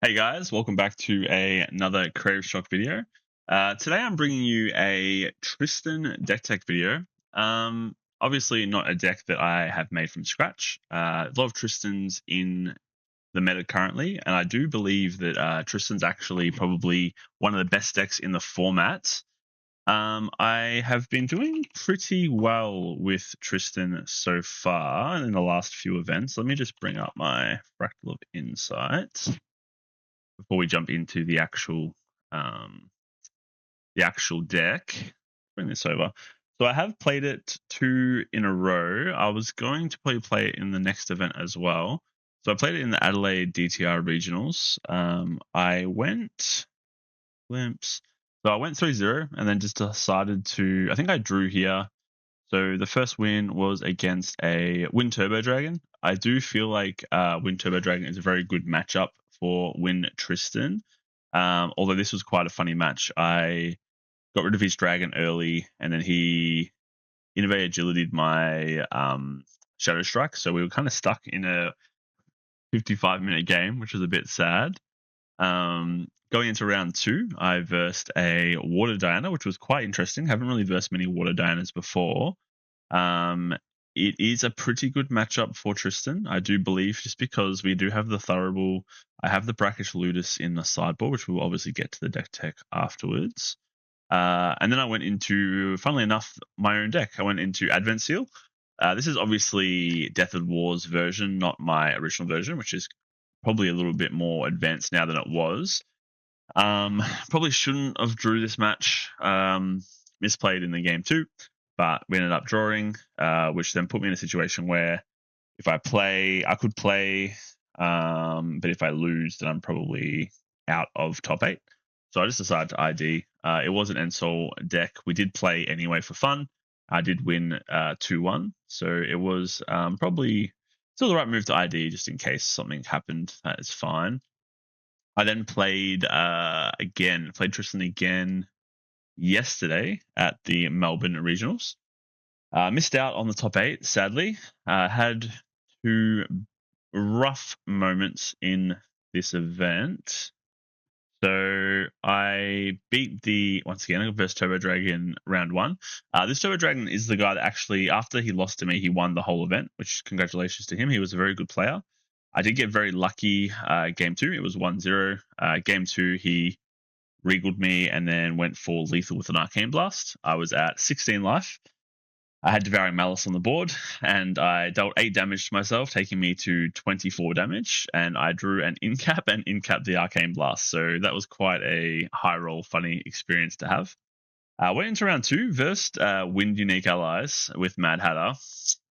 Hey guys, welcome back to another Creative Shock video. Today I'm bringing you a Tristan deck tech video. Obviously not a deck that I have made from scratch. A lot of Tristans in the meta currently, and I do believe that Tristan's actually probably one of the best decks in the format. I have been doing pretty well with Tristan so far in the last few events. Let me just bring up my Fractal of Insight before we jump into um, the actual deck. Bring this over. So I have played it 2 in a row. I was going to probably play it in the next event as well. So I played it in the Adelaide DTR regionals. I went glimpse. So I went 3-0 and then just decided to. I think I drew here. So the first win was against a Wind Turbo Dragon. I do feel like Wind Turbo Dragon is a very good matchup for Win Tristan. Although this was quite a funny match. I got rid of his dragon early, and then he innovate agility'd my Shadow Strike. So we were kind of stuck in a 55-minute game, which was a bit sad. Going into round 2, I versed a Water Diana, which was quite interesting. Haven't really versed many Water Dianas before. It is a pretty good matchup for Tristan, I do believe, just because we do have the Thurible. I have the Brackish Ludus in the sideboard, which we'll obviously get to the deck tech afterwards. And then I went into, funnily enough, my own deck. I went into Advent Seal. This is obviously Death of War's version, not my original version, which is probably a little bit more advanced now than it was. Probably shouldn't have drew this match. Misplayed in the game too, but we ended up drawing, which then put me in a situation where if I play, I could play, but if I lose, then I'm probably out of top 8. So I just decided to ID. It was an Ensol deck. We did play anyway for fun. I did win 2-1, so it was probably still the right move to ID just in case something happened. That is fine. I then played played Tristan again yesterday at the Melbourne regionals. Missed out on the top 8, sadly. Had 2 rough moments in this event. So I beat once again, I versed Turbo Dragon round 1. This Turbo Dragon is the guy that actually, after he lost to me, he won the whole event, which congratulations to him. He was a very good player. I did get very lucky game 2. It was 1-0. Game 2, he regaled me and then went for lethal with an Arcane Blast. I was at 16 life. I had Devouring Malice on the board, and I dealt 8 damage to myself, taking me to 24 damage, and I drew an in-cap and in-cap the Arcane Blast. So that was quite a high-roll, funny experience to have. Went into round 2, versed Wind Unique Allies with Mad Hatter.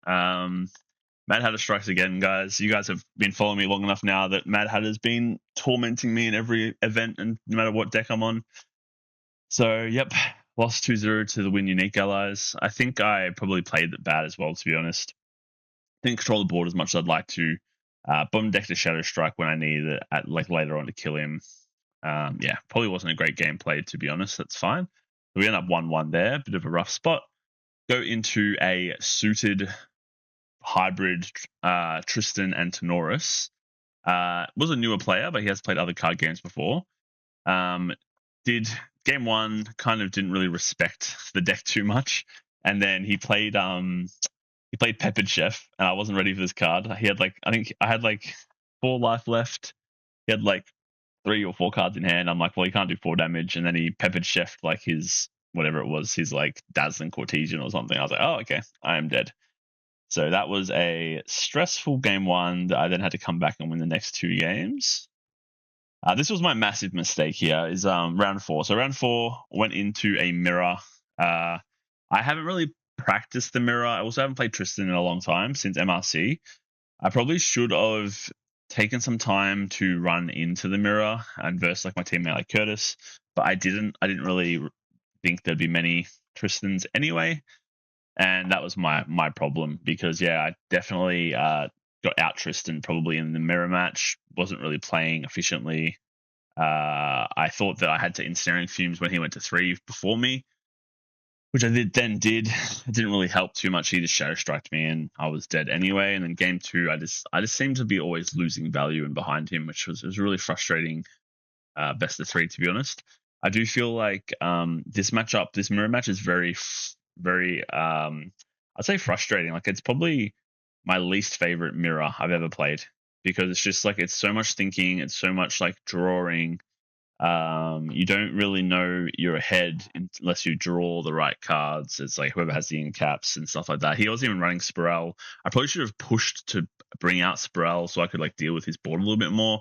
Mad Hatter strikes again, guys. You guys have been following me long enough now that Mad Hatter's been tormenting me in every event and no matter what deck I'm on. So, yep, lost 2-0 to the Win Unique Allies. I think I probably played it bad as well, to be honest. Didn't control the board as much as I'd like to. Bottom deck to Shadow Strike when I needed it at later on to kill him. Probably wasn't a great game played, to be honest. That's fine. We end up 1-1 there. Bit of a rough spot. Go into a suited hybrid Tristan and Tenoris. Was a newer player, but he has played other card games before. Did game 1, kind of didn't really respect the deck too much, and then he played Peppered Chef, and I wasn't ready for this card. He had I think I had 4 life left. He had 3 or 4 cards in hand. I'm like, well, he can't do 4 damage, and then he Peppered Chef his whatever it was, his Dazzling Cortesian or something. I was like, oh, okay, I am dead. So that was a stressful game 1 that I then had to come back and win the next 2 games. This was my massive mistake here, is round 4. So round 4 went into a mirror. I haven't really practiced the mirror. I also haven't played Tristan in a long time, since MRC. I probably should have taken some time to run into the mirror and verse my teammate Curtis, but I didn't. I didn't really think there'd be many Tristans anyway. And that was my problem, because I definitely got out Tristan probably in the mirror match. Wasn't really playing efficiently. I thought that I had to Ensnaring Fumes when he went to 3 before me. which I did. It didn't really help too much. He just shadow striked me, and I was dead anyway. And then game two, I just seemed to be always losing value and behind him, which was really frustrating. Best of three, to be honest. I do feel like this matchup, this mirror match, is very I'd say frustrating. Like it's probably my least favorite mirror I've ever played because it's just like it's so much thinking, it's so much like drawing. You don't really know you're ahead unless you draw the right cards. It's like whoever has the in caps and stuff like that. He wasn't even running Spirel. I probably should have pushed to bring out Spirel so I could like deal with his board a little bit more,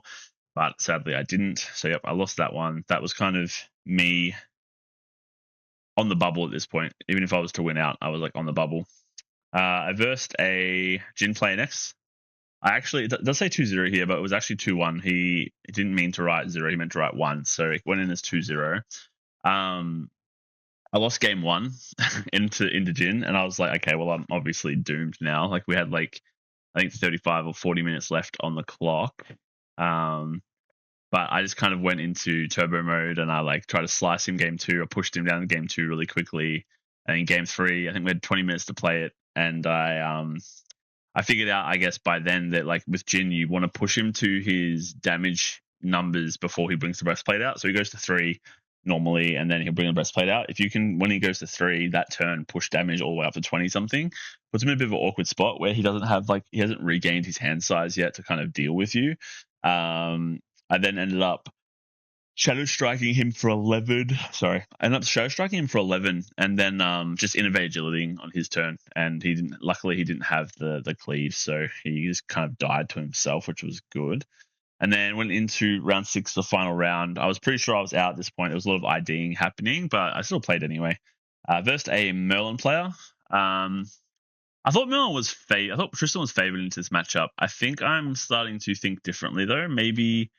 but sadly I didn't. So yep, I lost that one. That was kind of me on the bubble at this point. Even if I was to win out, I was like on the bubble. I versed a Jin player next. I actually, it does say 2-0 here, but it was actually 2-1. He didn't mean to write 0, he meant to write 1. So it went in as 2-0. I lost game one into Jin, and I was like, okay, well, I'm obviously doomed now. Like we had like, I think 35 or 40 minutes left on the clock. But I just kind of went into turbo mode and I like tried to slice him game two. I pushed him down in game two really quickly. And in game three, I think we had 20 minutes to play it. And I figured out, I guess, by then that like with Jin, you want to push him to his damage numbers before he brings the breastplate out. So he goes to 3 normally, and then he'll bring the breastplate out. If you can, when he goes to 3, that turn push damage all the way up to 20 something, puts him in a bit of an awkward spot where he doesn't have like he hasn't regained his hand size yet to kind of deal with you. I then ended up shadow striking him for 11. Sorry, I ended up shadow striking him for 11, and then just innovate agility on his turn. And he didn't. Luckily, he didn't have the cleave, so he just kind of died to himself, which was good. And then went into round 6, the final round. I was pretty sure I was out at this point. There was a lot of IDing happening, but I still played anyway. Versed a Merlin player. I thought Merlin was I thought Tristan was favored into this matchup. I think I'm starting to think differently though. Maybe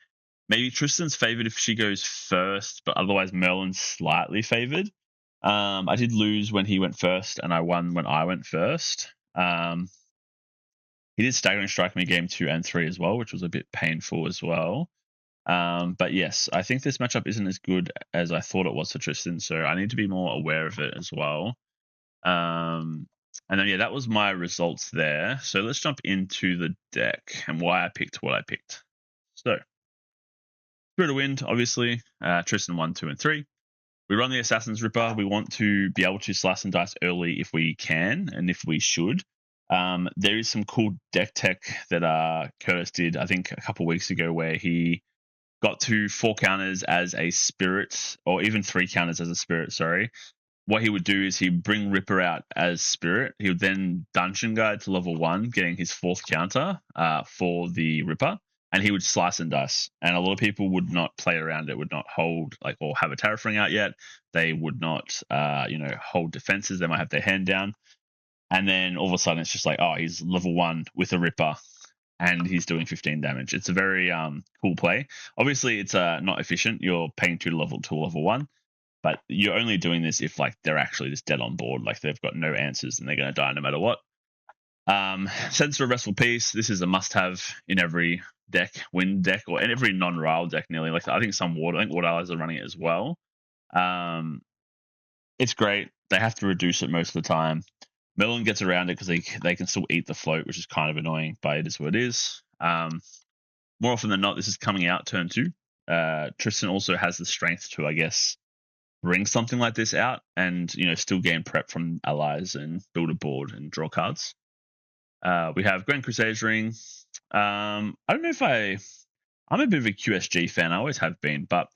Tristan's favored if she goes first, but otherwise Merlin's slightly favored. I did lose when he went first, and I won when I went first. He did staggering strike me game 2 and 3 as well, which was a bit painful as well. But yes, I think this matchup isn't as good as I thought it was for Tristan, so I need to be more aware of it as well. And then, yeah, that was my results there. So let's jump into the deck and why I picked what I picked. So, Spirit of Wind, obviously, Tristan 1, 2, and 3. We run the Assassin's Ripper. We want to be able to slice and dice early if we can and if we should. There is some cool deck tech that Curtis did, I think, a couple weeks ago where he got to 4 counters as a spirit, or even 3 counters as a spirit, sorry. What he would do is he'd bring Ripper out as spirit. He would then dungeon guide to level 1, getting his 4th counter for the Ripper, and he would slice and dice. And a lot of people would not play around it, would not hold like or have a Tariff Ring out yet. They would not, hold defenses. They might have their hand down. And then all of a sudden it's just like, oh, he's level 1 with a Ripper and he's doing 15 damage. It's a very cool play. Obviously, it's not efficient. You're paying 2 to level 2 level 1. But you're only doing this if like they're actually just dead on board, like they've got no answers and they're going to die no matter what. Sensor of Restful Peace. This is a must-have in every deck, wind deck, or in every non-rail deck nearly. Like I think some water, I think water allies are running it as well. It's great. They have to reduce it most of the time. Melon gets around it because they can still eat the float, which is kind of annoying, but it is what it is. More often than not, this is coming out turn 2. Tristan also has the strength to, I guess, bring something like this out and still gain prep from allies and build a board and draw cards. We have Grand Crusade's Ring. I don't know if I'm a bit of a QSG fan. I always have been, but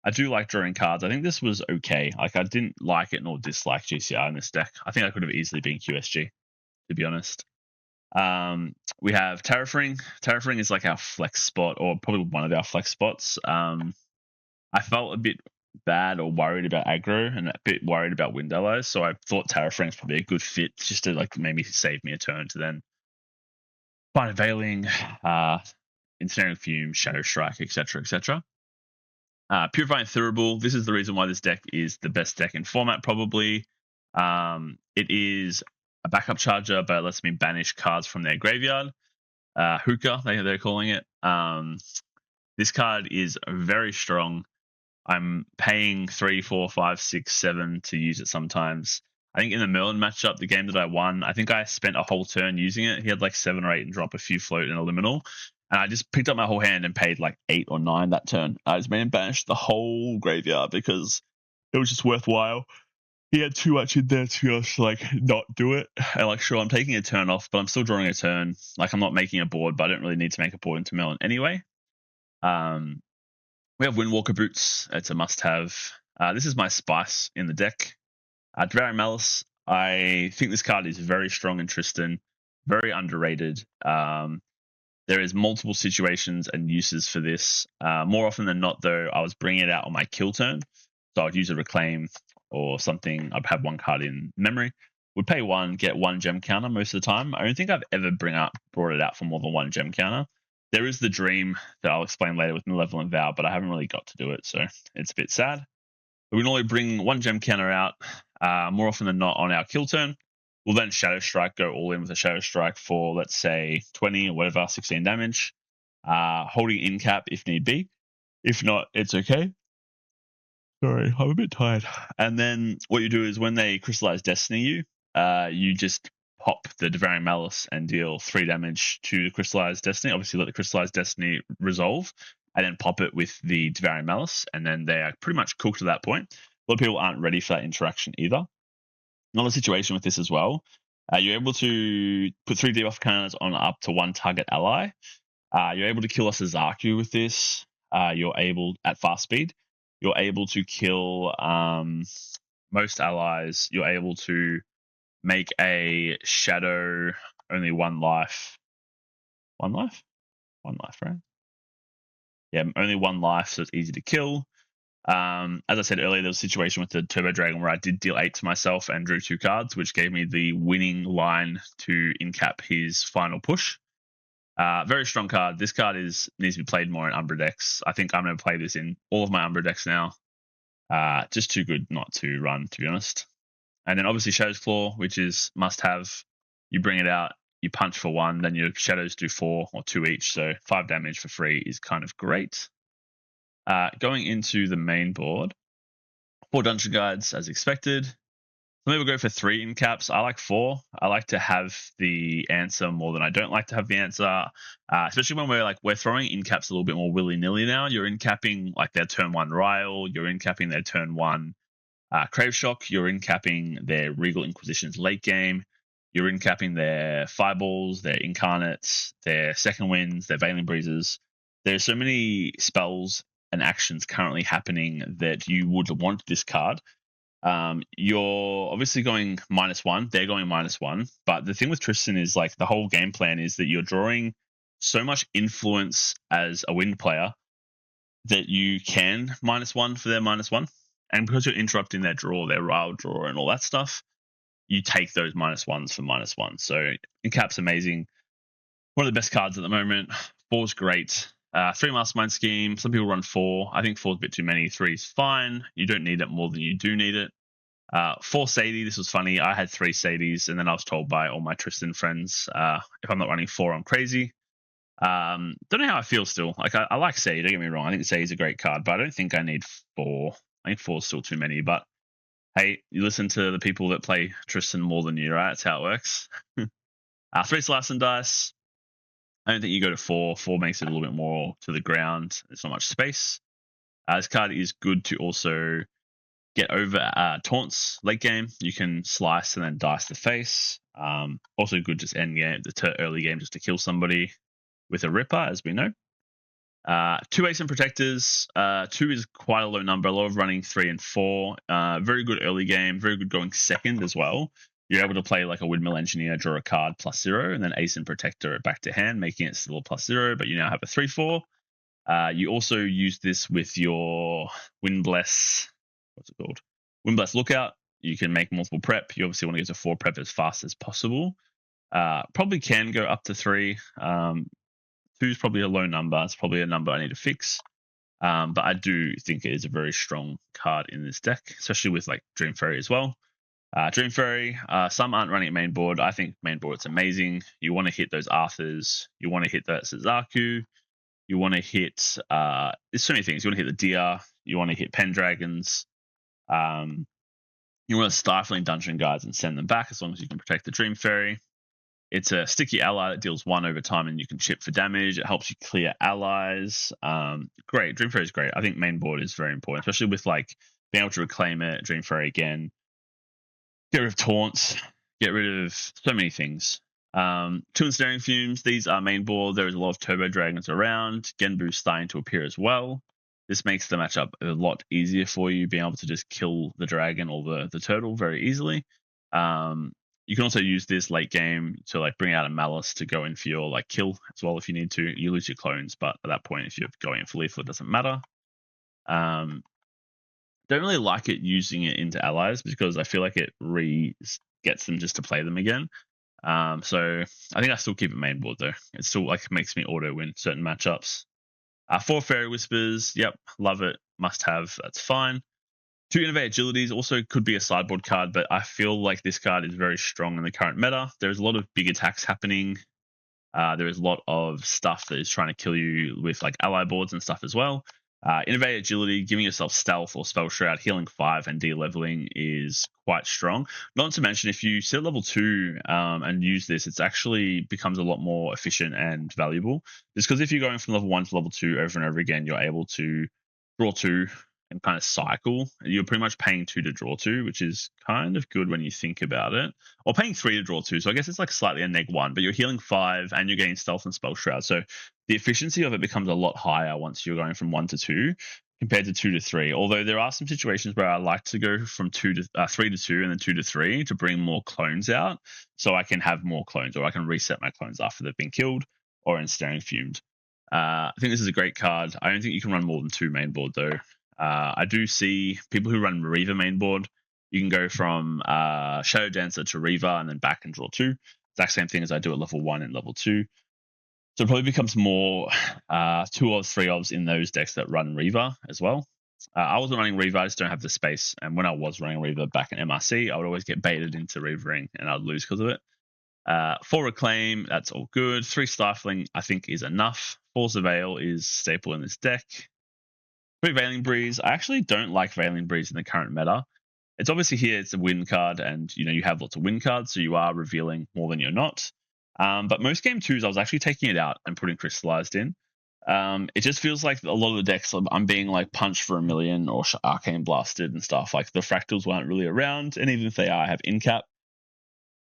I do like drawing cards. I think this was okay. Like I didn't like it nor dislike GCR in this deck. I think I could have easily been QSG, to be honest. We have Tariff Ring. Tariff Ring is like our flex spot, or probably one of our flex spots. I felt a bit bad or worried about aggro and a bit worried about wind allies, so I thought Tariff Ring's probably a good fit just to like maybe save me a turn to then find a Veiling, Ensnaring Fume, Shadow Strike, etc., etc. Purifying Thurible. This is the reason why this deck is the best deck in format, probably. It is a backup charger, but it lets me banish cards from their graveyard. Hookah, they're calling it. This card is very strong. I'm paying 3, 4, 5, 6, 7 to use it sometimes. I think in the Merlin matchup, the game that I won, I think I spent a whole turn using it. He had like 7 or 8 and drop a few float and a liminal. And I just picked up my whole hand and paid like 8 or 9 that turn. I just made him banish the whole graveyard because it was just worthwhile. He had too much in there to just like not do it. And like, sure, I'm taking a turn off, but I'm still drawing a turn. Like, I'm not making a board, but I don't really need to make a board into Melon anyway. We have Windwalker Boots. It's a must-have. This is my spice in the deck. Devouring Malice. I think this card is very strong in Tristan. Very underrated. There is multiple situations and uses for this. More often than not, though, I was bringing it out on my kill turn. So I'd use a Reclaim or something. I'd have one card in memory. Would pay 1, get 1 gem counter most of the time. I don't think I've ever brought it out for more than 1 gem counter. There is the dream that I'll explain later with Malevolent Vow, but I haven't really got to do it, so it's a bit sad. But we normally bring 1 gem counter out more often than not on our kill turn. We'll then Shadow Strike, go all in with a Shadow Strike for, let's say, 20 or whatever, 16 damage. Holding in cap if need be. If not, it's okay. Sorry, I'm a bit tired. And then what you do is when they Crystallize Destiny you just pop the Devouring Malice and deal 3 damage to the Crystallized Destiny. Obviously, let the Crystallized Destiny resolve, and then pop it with the Devouring Malice, and then they are pretty much cooked at that point. A lot of people aren't ready for that interaction either. Another situation with this as well, you're able to put 3 debuff counters on up to 1 target ally. You're able to kill a Suzaku with this. You're able, at fast speed, you're able to kill most allies. You're able to make a Shadow only 1 life. 1 life? 1 life, right? Yeah, only 1 life, so it's easy to kill. As I said earlier, there was a situation with the Turbo Dragon where I did deal 8 to myself and drew 2 cards, which gave me the winning line to incap his final push. Very strong card. This card needs to be played more in Umbra decks. I think I'm going to play this in all of my Umbra decks now. Just too good not to run, to be honest. And then obviously Shadow's Claw, which is must-have. You bring it out, you punch for 1, then your Shadows do 4 or 2 each, so 5 damage for free is kind of great. Going into the main board, 4 Dungeon Guides as expected. Some people go for 3 in caps. I like 4. I like to have the answer more than I don't like to have the answer, especially when we're throwing in caps a little bit more willy-nilly now. You're in capping like their turn 1 Ryle, you're in capping their turn 1 Crave Shock, you're in capping their Regal Inquisitions late game, you're in capping their Fireballs, their Incarnates, their Second Winds, their Veiling Breezes. There's so many spells and actions currently happening that you would want this card. You're obviously going -1, they're going -1, but the thing with Tristan is like the whole game plan is that you're drawing so much influence as a wind player that you can -1 for their -1, and because you're interrupting their draw, their Ryle draw and all that stuff, you take those -1s for -1. So Incap's amazing. One of the best cards at the moment. 4's great. 3 Mastermind Scheme. Some people run 4. I think 4's a bit too many. 3's fine. You don't need it more than you do need it. 4 Sadie. This was funny. I had 3 Sadies, and then I was told by all my Tristan friends, if I'm not running 4, I'm crazy. Don't know how I feel still. Like I like Sadie. Don't get me wrong. I think Sadie's a great card, but I don't think I need 4. I think 4's still too many. But hey, you listen to the people that play Tristan more than you, right? That's how it works. 3 Slice and Dice. I don't think you go to 4. 4 makes it a little bit more to the ground. There's not much space. This card is good to also get over taunts late game. You can slice and then dice the face. Also good just end game, early game just to kill somebody with a Ripper, as we know. 2 Ace and Protectors. 2 is quite a low number. A lot of running 3 and 4. Very good early game. Very good going second as well. You're able to play like a Windmill Engineer, draw a card +0, and then Ace and Protector back to hand, making it still a +0, but you now have a 3/4. You also use this with your Windbless. What's it called? Windbless Lookout. You can make multiple prep. You obviously want to get to 4 prep as fast as possible. Probably can go up to 3. 2 is probably a low number. It's probably a number I need to fix. But I do think it is a very strong card in this deck, especially with like Dream Fairy as well. Dream Fairy, some aren't running at main board. I think main board it's amazing. You want to hit those Arthurs. You want to hit that Suzaku. You want to hit, there's so many things. You want to hit the Deer. You want to hit Pendragons. You want to Stifling Dungeon Guards and send them back as long as you can protect the Dream Fairy. It's a sticky ally that deals 1 over time and you can chip for damage. It helps you clear allies. Great. Dream Fairy is great. I think main board is very important, especially with like being able to reclaim it, Dream Fairy again, get rid of taunts, get rid of so many things. 2 Ensnaring Fumes, these are main board. There is a lot of Turbo Dragons around. Genbu's starting to appear as well. This makes the matchup a lot easier for you, being able to just kill the dragon or the turtle very easily. You can also use this late game to like bring out a Malice to go in for your like kill as well if you need to. You lose your clones, but at that point, if you're going in for lethal, it doesn't matter. Don't really like it using it into allies because I feel like it gets them just to play them again. So I think I still keep it main board though. It still like makes me auto win certain matchups. 4 Fairy Whispers, yep, love it, must have, that's fine. 2 Innovate Agilities also could be a sideboard card, but I feel like this card is very strong in the current meta. There's a lot of big attacks happening. There is a lot of stuff that is trying to kill you with like ally boards and stuff as well. Innovate Agility, giving yourself Stealth or Spell Shroud, healing 5 and de-leveling is quite strong. Not to mention, if you sit level 2 and use this, it actually becomes a lot more efficient and valuable. Just because if you're going from level 1 to level 2 over and over again, you're able to draw 2 and kind of cycle. You're pretty much paying 2 to draw 2, which is kind of good when you think about it. Or paying 3 to draw 2, so I guess it's like slightly a -1, but you're healing 5 and you're getting Stealth and Spell Shroud. So the efficiency of it becomes a lot higher once you're going from 1 to 2 compared to 2 to 3. Although there are some situations where I like to go from 3 to 2 and then 2 to 3 to bring more clones out, so I can have more clones, or I can reset my clones after they've been killed or Ensnaring Fumed. I think this is a great card. I don't think you can run more than 2 main board though. I do see people who run Reaver main board. You can go from Shadow Dancer to Reaver and then back and draw 2. Exact same thing as I do at level 1 and level 2. So it probably becomes more 2 or 3 ofs in those decks that run Reaver as well. I wasn't running Reaver, I just don't have the space. And when I was running Reaver back in MRC, I would always get baited into Reavering and I'd lose because of it. 4 Reclaim, that's all good. 3 Stifling, I think, is enough. 4 Surveil is staple in this deck. 3 Veiling Breeze. I actually don't like Veiling Breeze in the current meta. It's obviously here, it's a win card, and you have lots of win cards, so you are revealing more than you're not. But most game 2s, I was actually taking it out and putting Crystallized in. It just feels like a lot of the decks, I'm being like punched for a million or Arcane Blasted and stuff. Like the Fractals weren't really around, and even if they are, I have Incap.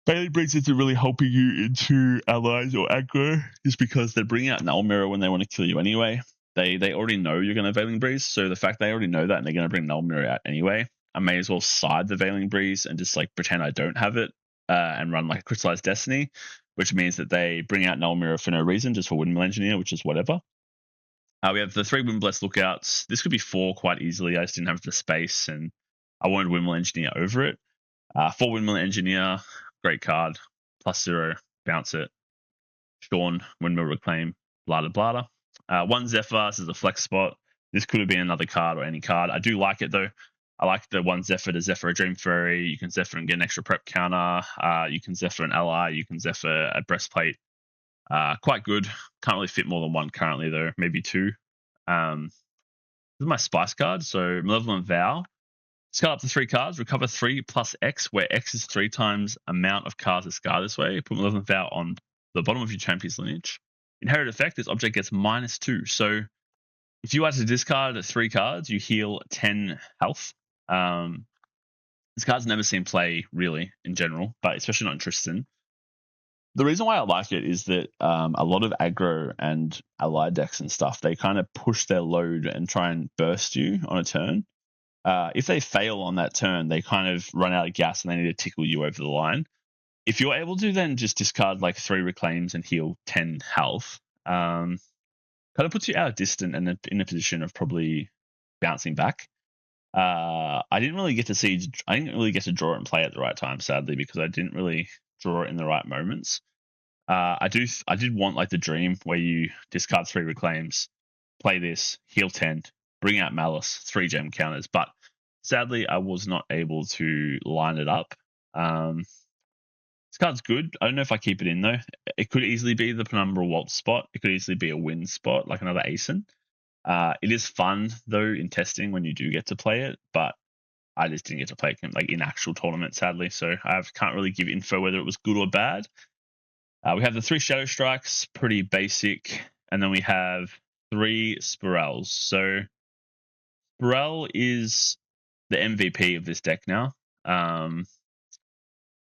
Veiling Breeze isn't really helping you into allies or aggro, just because they're bringing out Null Mirror when they want to kill you anyway. They already know you're going to Veiling Breeze, so the fact they already know that and they're going to bring Null Mirror out anyway, I may as well side the Veiling Breeze and just like pretend I don't have it and run like a Crystallized Destiny, which means that they bring out Null Mirror for no reason, just for Windmill Engineer, which is whatever. We have the 3 Windblessed Lookouts. This could be 4 quite easily. I just didn't have the space and I wanted Windmill Engineer over it. 4 Windmill Engineer, great card. +0, bounce it. Sean, Windmill Reclaim, blada blada. 1 Zephyr, this is a flex spot. This could have been another card or any card. I do like it though. I like the 1 Zephyr to Zephyr a Dream Fairy. You can Zephyr and get an extra prep counter. You can Zephyr an ally. You can Zephyr a Breastplate. Quite good. Can't really fit more than 1 currently though. Maybe 2. This is my Spice card. So Malevolent Vow. Discard up to 3 cards. Recover 3 plus X, where X is 3 times amount of cards discarded this way. Put Malevolent Vow on the bottom of your champion's lineage. Inherit effect, this object gets -2. So if you are to discard 3 cards, you heal 10 health. This card's never seen play, really, in general, but especially not in Tristan. The reason why I like it is that a lot of aggro and allied decks and stuff, they kind of push their load and try and burst you on a turn. If they fail on that turn, they kind of run out of gas and they need to tickle you over the line. If you're able to then just discard like 3 reclaims and heal 10 health, kind of puts you out of distant and in a position of probably bouncing back. I didn't really get to draw it and play at the right time, sadly, because I didn't really draw it in the right moments. I did want like the dream where you discard 3 reclaims, play this, heal 10, bring out Malice, 3 gem counters, but sadly I was not able to line it up. This card's good. I don't know if I keep it in though. It could easily be the Penumbral Waltz spot. It could easily be a win spot, like another Aeson. It is fun though in testing when you do get to play it, but I just didn't get to play it like in actual tournament, sadly. So I can't really give info whether it was good or bad. We have the 3 Shadow Strikes, pretty basic, and then we have 3 Spirels. So Spirel is the MVP of this deck now.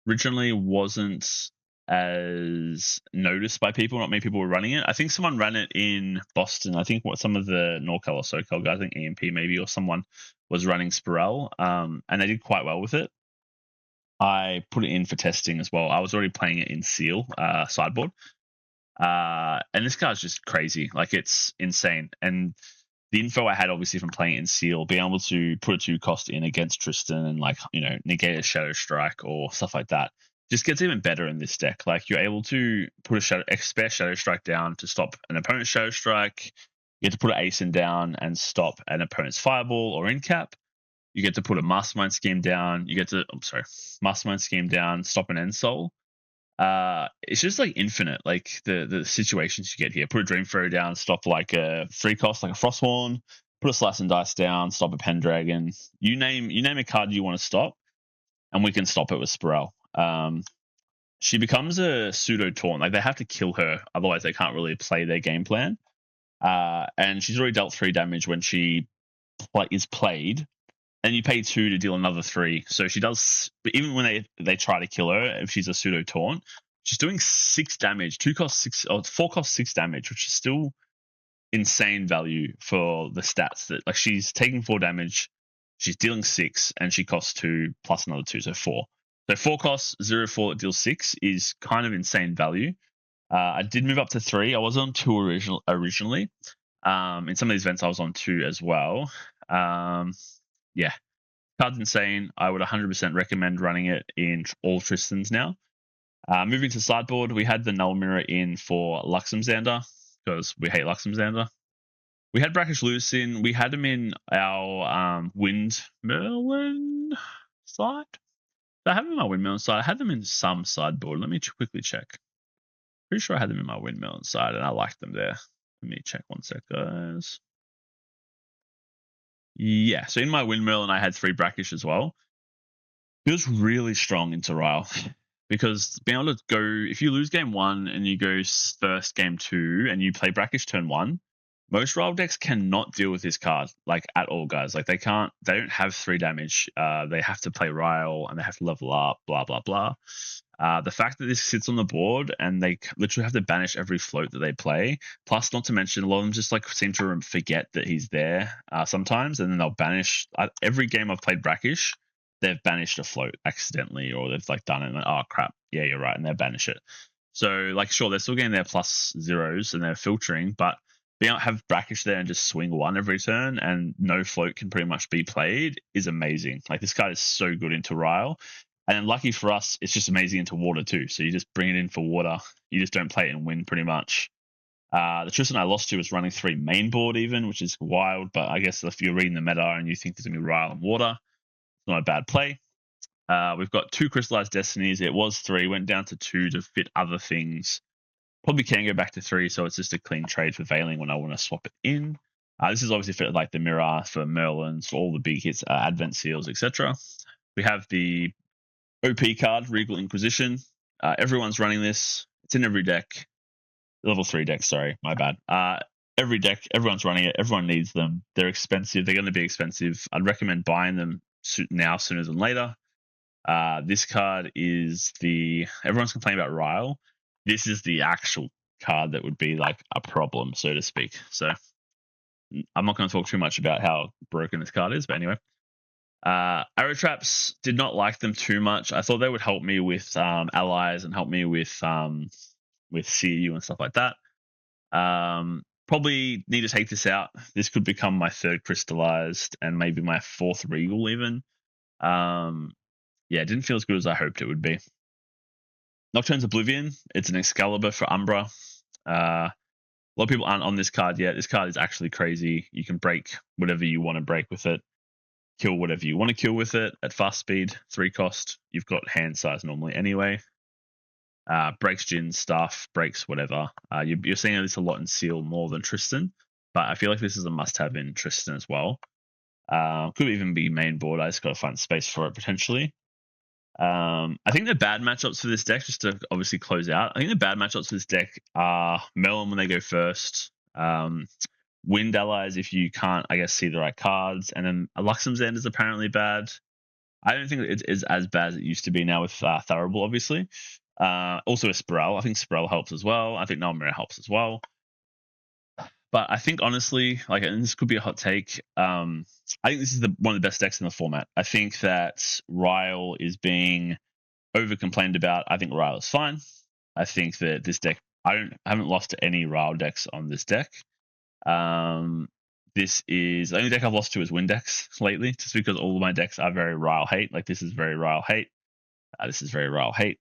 Originally wasn't as noticed by people. Not many people were running it. I think someone ran it in Boston. I think some of the NorCal or SoCal guys, I think EMP maybe, or someone was running Spirel, and they did quite well with it. I put it in for testing as well. I was already playing it in Seal Sideboard, and this card's just crazy. Like, it's insane. And the info I had, obviously, from playing it in Seal, being able to put a 2-cost in against Tristan and, like, negate a Shadow Strike or stuff like that, just gets even better in this deck. Like, you're able to put a spare Shadow Strike down to stop an opponent's Shadow Strike. You get to put an Ace in down and stop an opponent's Fireball or Incap. You get to put a Mastermind Scheme down. Mastermind Scheme down, stop an End Soul. It's just like infinite, like the situations you get here. Put a Dream Fairy down, stop like a 3-cost, like a Frostborn. Put a Slice and Dice down, stop a Pendragon. You name a card you want to stop, and we can stop it with Spirel. She becomes a pseudo taunt. Like, they have to kill her, otherwise they can't really play their game plan. And she's already dealt 3 damage when she is played. And you pay 2 to deal another 3. So she does, even when they try to kill her, if she's a pseudo taunt, she's doing 6 damage, 4 cost 6 damage, which is still insane value for the stats. That, like, she's taking 4 damage, she's dealing 6, and she costs 2 plus another 2, so 4. So 4 costs 0-4, it deals 6 is kind of insane value. I did move up to 3. I was on 2 originally. In some of these events, I was on 2 as well. Yeah, card's insane. I would 100% recommend running it in all Tristans now. Moving to sideboard, we had the Null Mirror in for Luxemzander, because we hate Luxemzander. We had Brackish Loose in. We had him in our Windmerlin side. I have him in my Windmerlin side. I had them in some sideboard. Let me quickly check. Pretty sure I had them in my Windmerlin side, and I liked them there. Let me check one sec, guys. Yeah, so in my Windmill, and I had 3 Brackish as well. Feels really strong into Ryle, because being able to go, if you lose game 1 and you go first game 2 and you play Brackish turn 1, most Ryle decks cannot deal with this card, like, at all, guys. Like, they don't have 3 damage. They have to play Ryle and they have to level up, blah, blah, blah. The fact that this sits on the board and they literally have to banish every float that they play, plus, not to mention, a lot of them just, like, seem to forget that he's there sometimes, and then they'll banish. Every game I've played Brackish, they've banished a float accidentally, or they've, like, done it and like, oh crap, yeah, you're right, and they banish it. So, like, sure, they're still getting their plus 0s and they're filtering, but being able to have Brackish there and just swing 1 every turn and no float can pretty much be played is amazing. Like, this card is so good into Ryle. And then, lucky for us, it's just amazing into water too. So you just bring it in for water. You just don't play it and win, pretty much. The Tristan I lost to was running 3 main board even, which is wild. But I guess if you're reading the meta and you think there's going to be Ryle and water, it's not a bad play. We've got 2 Crystallized Destinies. It was 3, went down to 2 to fit other things. Probably can go back to 3, so it's just a clean trade for Veiling when I want to swap it in. This is obviously for, like, the Mirror, for Merlins, for all the big hits, Advent Seals, etc. We have the OP card, Regal Inquisition. Everyone's running this. It's in every deck. Level 3 deck, sorry, my bad. Every deck, everyone's running it. Everyone needs them. They're expensive. They're going to be expensive. I'd recommend buying them now sooner than later. This card is everyone's complaining about Ryle. This is the actual card that would be, like, a problem, so to speak. So I'm not going to talk too much about how broken this card is, but anyway. Arrow Traps, did not like them too much. I thought they would help me with allies and help me with CU and stuff like that. Probably need to take this out. This could become my 3rd Crystallized and maybe my 4th Regal even. Yeah, it didn't feel as good as I hoped it would be. Nocturne's Oblivion, it's an Excalibur for Umbra. A lot of people aren't on this card yet. This card is actually crazy. You can break whatever you want to break with it. Kill whatever you want to kill with it at fast speed, 3 cost. You've got hand size normally anyway. Breaks Jin stuff, breaks whatever. You're seeing this a lot in Seal more than Tristan, but I feel like this is a must-have in Tristan as well. Could even be main board. I just got to find space for it potentially. I think the bad matchups for this deck, just to obviously close out, I think the bad matchups for this deck are Melon when they go first, Wind allies if you can't, I guess, see the right cards, and then a Luxem's End is apparently bad. I don't think it is as bad as it used to be now with Thurible, obviously. Also a Sporel. I think Sporel helps as well. I think Null helps as well. But I think honestly, like, and this could be a hot take, I think this is one of the best decks in the format. I think that Ryle is being over complained about. I think Ryle is fine. I think that this deck, I haven't lost to any Ryle decks on this deck. This is the only deck I've lost to is Windex lately, just because all of my decks are very Ryle hate. Like, this is very Ryle hate. This is very Ryle hate.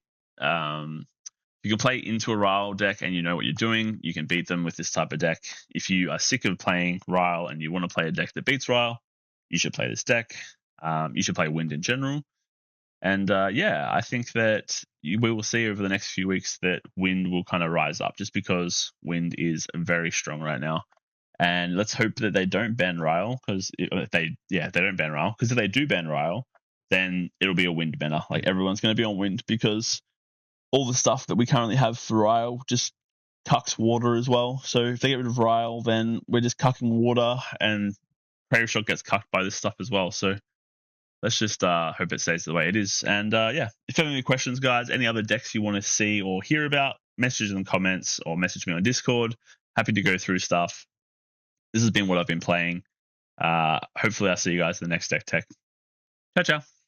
You can play into a Ryle deck and you know what you're doing, you can beat them with this type of deck. If you are sick of playing Ryle and you want to play a deck that beats Ryle, you should play this deck. You should play Wind in general. And yeah, I think that we will see over the next few weeks that Wind will kind of rise up, just because Wind is very strong right now. And let's hope that they don't ban Ryle, because if they don't ban Ryle, because if they do ban Ryle, then it'll be a Wind banner. Like, everyone's going to be on Wind, because all the stuff that we currently have for Ryle just cucks water as well. So if they get rid of Ryle, then we're just cucking water, and Prayer Shot gets cucked by this stuff as well. So let's just hope it stays the way it is. And yeah, if you have any questions, guys, any other decks you want to see or hear about, message in the comments or message me on Discord. Happy to go through stuff. This has been what I've been playing. Hopefully I'll see you guys in the next Deck Tech. Ciao, ciao.